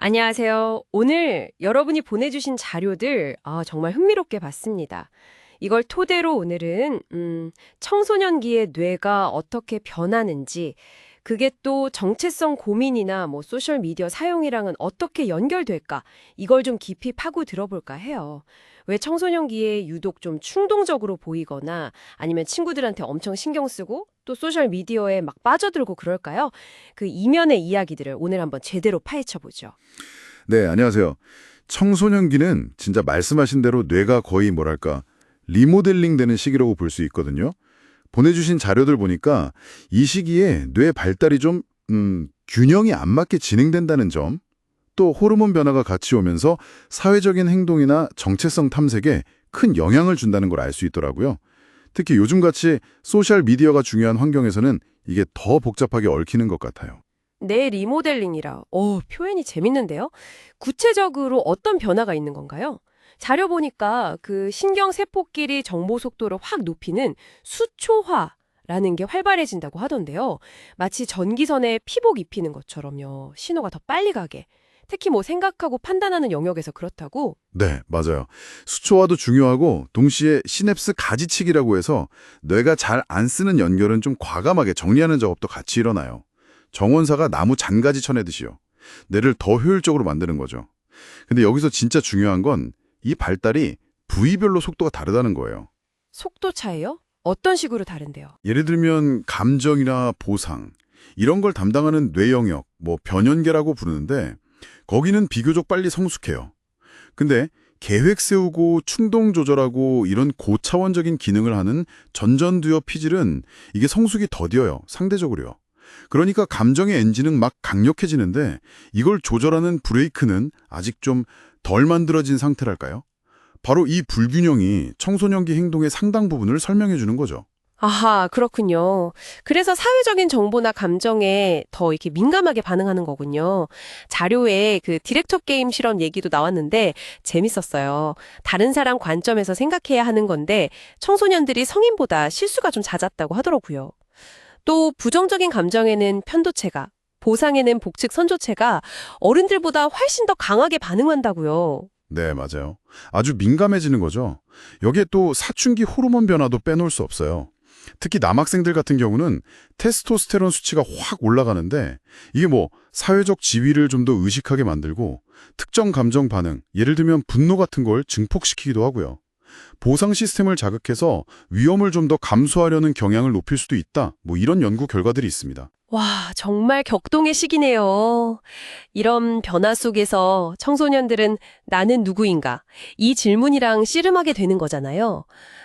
안녕하세요. 오늘 여러분이 보내주신 자료들 정말 흥미롭게 봤습니다. 이걸 토대로 오늘은 청소년기의 뇌가 어떻게 변하는지, 그게 또 정체성 고민이나 소셜미디어 사용이랑은 어떻게 연결될까, 이걸 좀 깊이 파고 들어볼까 해요. 왜 청소년기에 유독 좀 충동적으로 보이거나 아니면 친구들한테 엄청 신경 쓰고 또 소셜미디어에 막 빠져들고 그럴까요? 그 이면의 이야기들을 오늘 한번 제대로 파헤쳐 보죠. 네, 안녕하세요. 청소년기는 진짜 말씀하신 대로 뇌가 거의 뭐랄까 리모델링 되는 시기라고 볼 수 있거든요. 보내주신 자료들 보니까 이 시기에 뇌 발달이 좀 균형이 안 맞게 진행된다는 점, 또 호르몬 변화가 같이 오면서 사회적인 행동이나 정체성 탐색에 큰 영향을 준다는 걸 알 수 있더라고요. 특히 요즘같이 소셜 미디어가 중요한 환경에서는 이게 더 복잡하게 얽히는 것 같아요. 뇌 리모델링이라. 표현이 재밌는데요. 구체적으로 어떤 변화가 있는 건가요? 자료 보니까 그 신경세포끼리 정보 속도를 확 높이는 수초화라는 게 활발해진다고 하던데요. 마치 전기선에 피복 입히는 것처럼요. 신호가 더 빨리 가게. 특히 생각하고 판단하는 영역에서 그렇다고. 네, 맞아요. 수초화도 중요하고 동시에 시냅스 가지치기라고 해서 뇌가 잘 안 쓰는 연결은 좀 과감하게 정리하는 작업도 같이 일어나요. 정원사가 나무 잔가지 쳐내듯이요. 뇌를 더 효율적으로 만드는 거죠. 근데 여기서 진짜 중요한 건 이 발달이 부위별로 속도가 다르다는 거예요. 속도 차이요? 어떤 식으로 다른데요? 예를 들면 감정이나 보상, 이런 걸 담당하는 뇌 영역, 변연계라고 부르는데 거기는 비교적 빨리 성숙해요. 근데 계획 세우고 충동 조절하고 이런 고차원적인 기능을 하는 전전두엽 피질은 이게 성숙이 더뎌요. 상대적으로요. 그러니까 감정의 엔진은 막 강력해지는데 이걸 조절하는 브레이크는 아직 좀 덜 만들어진 상태랄까요? 바로 이 불균형이 청소년기 행동의 상당 부분을 설명해 주는 거죠. 아하, 그렇군요. 그래서 사회적인 정보나 감정에 더 이렇게 민감하게 반응하는 거군요. 자료에 그 디렉터 게임 실험 얘기도 나왔는데 재밌었어요. 다른 사람 관점에서 생각해야 하는 건데 청소년들이 성인보다 실수가 좀 잦았다고 하더라고요. 또 부정적인 감정에는 편도체가, 보상에는 복측 선조체가 어른들보다 훨씬 더 강하게 반응한다고요. 네, 맞아요. 아주 민감해지는 거죠. 여기에 또 사춘기 호르몬 변화도 빼놓을 수 없어요. 특히 남학생들 같은 경우는 테스토스테론 수치가 확 올라가는데 이게 사회적 지위를 좀 더 의식하게 만들고 특정 감정 반응, 예를 들면 분노 같은 걸 증폭시키기도 하고요. 보상 시스템을 자극해서 위험을 좀 더 감수하려는 경향을 높일 수도 있다. 이런 연구 결과들이 있습니다. 와, 정말 격동의 시기네요. 이런 변화 속에서 청소년들은 나는 누구인가? 이 질문이랑 씨름하게 되는 거잖아요.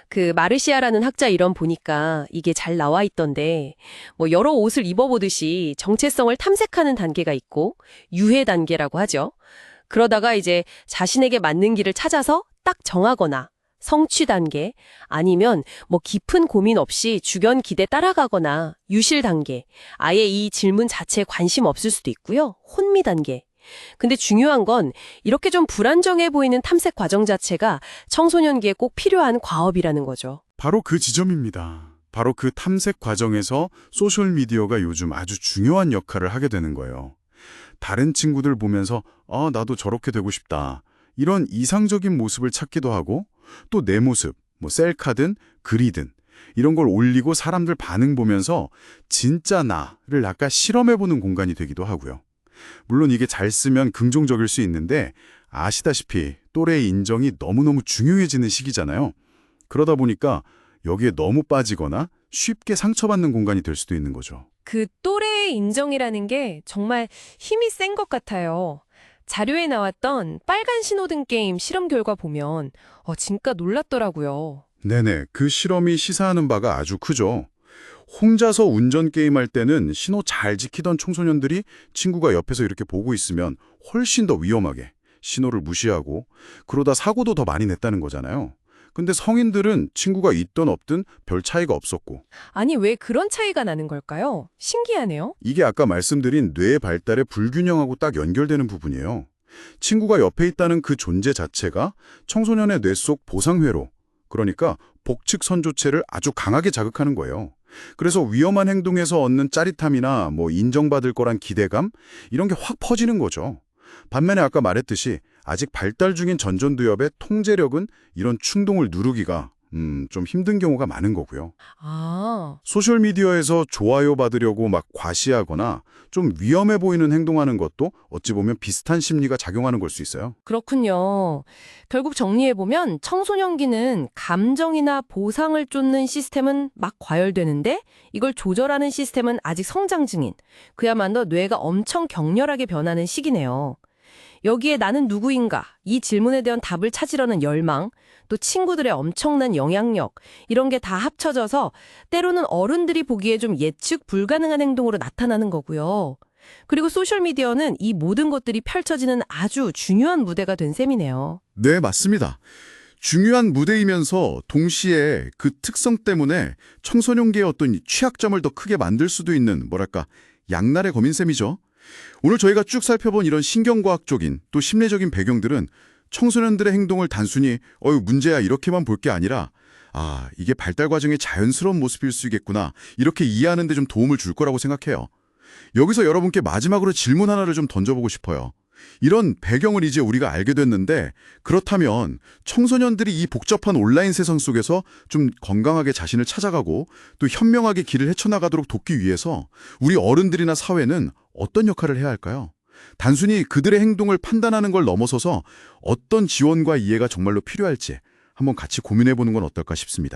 그 마르시아라는 학자 이론 보니까 이게 잘 나와 있던데, 여러 옷을 입어보듯이 정체성을 탐색하는 단계가 있고, 유해 단계라고 하죠. 그러다가 이제 자신에게 맞는 길을 찾아서 딱 정하거나, 성취 단계, 아니면 깊은 고민 없이 주변 기대 따라가거나 유실 단계, 아예 이 질문 자체에 관심 없을 수도 있고요. 혼미 단계. 근데 중요한 건 이렇게 좀 불안정해 보이는 탐색 과정 자체가 청소년기에 꼭 필요한 과업이라는 거죠. 바로 그 지점입니다. 바로 그 탐색 과정에서 소셜미디어가 요즘 아주 중요한 역할을 하게 되는 거예요. 다른 친구들 보면서 나도 저렇게 되고 싶다. 이런 이상적인 모습을 찾기도 하고 또 내 모습, 셀카든 글이든 이런 걸 올리고 사람들 반응 보면서 진짜 나를 약간 실험해보는 공간이 되기도 하고요. 물론 이게 잘 쓰면 긍정적일 수 있는데 아시다시피 또래의 인정이 너무너무 중요해지는 시기잖아요. 그러다 보니까 여기에 너무 빠지거나 쉽게 상처받는 공간이 될 수도 있는 거죠. 그 또래의 인정이라는 게 정말 힘이 센 것 같아요. 자료에 나왔던 빨간 신호등 게임 실험 결과 보면 진짜 놀랐더라고요. 네네, 그 실험이 시사하는 바가 아주 크죠. 혼자서 운전 게임할 때는 신호 잘 지키던 청소년들이 친구가 옆에서 이렇게 보고 있으면 훨씬 더 위험하게 신호를 무시하고 그러다 사고도 더 많이 냈다는 거잖아요. 근데 성인들은 친구가 있든 없든 별 차이가 없었고 아니, 왜 그런 차이가 나는 걸까요? 신기하네요. 이게 아까 말씀드린 뇌의 발달의 불균형하고 딱 연결되는 부분이에요. 친구가 옆에 있다는 그 존재 자체가 청소년의 뇌 속 보상회로, 그러니까 복측 선조체를 아주 강하게 자극하는 거예요. 그래서 위험한 행동에서 얻는 짜릿함이나 인정받을 거란 기대감 이런 게 확 퍼지는 거죠. 반면에 아까 말했듯이 아직 발달 중인 전전두엽의 통제력은 이런 충동을 누르기가 좀 힘든 경우가 많은 거고요. 아, 소셜미디어에서 좋아요 받으려고 막 과시하거나 좀 위험해 보이는 행동하는 것도 어찌 보면 비슷한 심리가 작용하는 걸 수 있어요. 그렇군요. 결국 정리해보면 청소년기는 감정이나 보상을 쫓는 시스템은 막 과열되는데 이걸 조절하는 시스템은 아직 성장 중인, 그야말로 뇌가 엄청 격렬하게 변하는 시기네요. 여기에 나는 누구인가? 이 질문에 대한 답을 찾으려는 열망, 또 친구들의 엄청난 영향력, 이런 게 다 합쳐져서 때로는 어른들이 보기에 좀 예측 불가능한 행동으로 나타나는 거고요. 그리고 소셜미디어는 이 모든 것들이 펼쳐지는 아주 중요한 무대가 된 셈이네요. 네, 맞습니다. 중요한 무대이면서 동시에 그 특성 때문에 청소년기의 어떤 취약점을 더 크게 만들 수도 있는 뭐랄까 양날의 검인 셈이죠. 오늘 저희가 쭉 살펴본 이런 신경과학적인 또 심리적인 배경들은 청소년들의 행동을 단순히 문제야 이렇게만 볼 게 아니라 이게 발달 과정의 자연스러운 모습일 수 있겠구나 이렇게 이해하는 데 좀 도움을 줄 거라고 생각해요. 여기서 여러분께 마지막으로 질문 하나를 좀 던져보고 싶어요. 이런 배경을 이제 우리가 알게 됐는데 그렇다면 청소년들이 이 복잡한 온라인 세상 속에서 좀 건강하게 자신을 찾아가고 또 현명하게 길을 헤쳐나가도록 돕기 위해서 우리 어른들이나 사회는 어떤 역할을 해야 할까요? 단순히 그들의 행동을 판단하는 걸 넘어서서 어떤 지원과 이해가 정말로 필요할지 한번 같이 고민해보는 건 어떨까 싶습니다.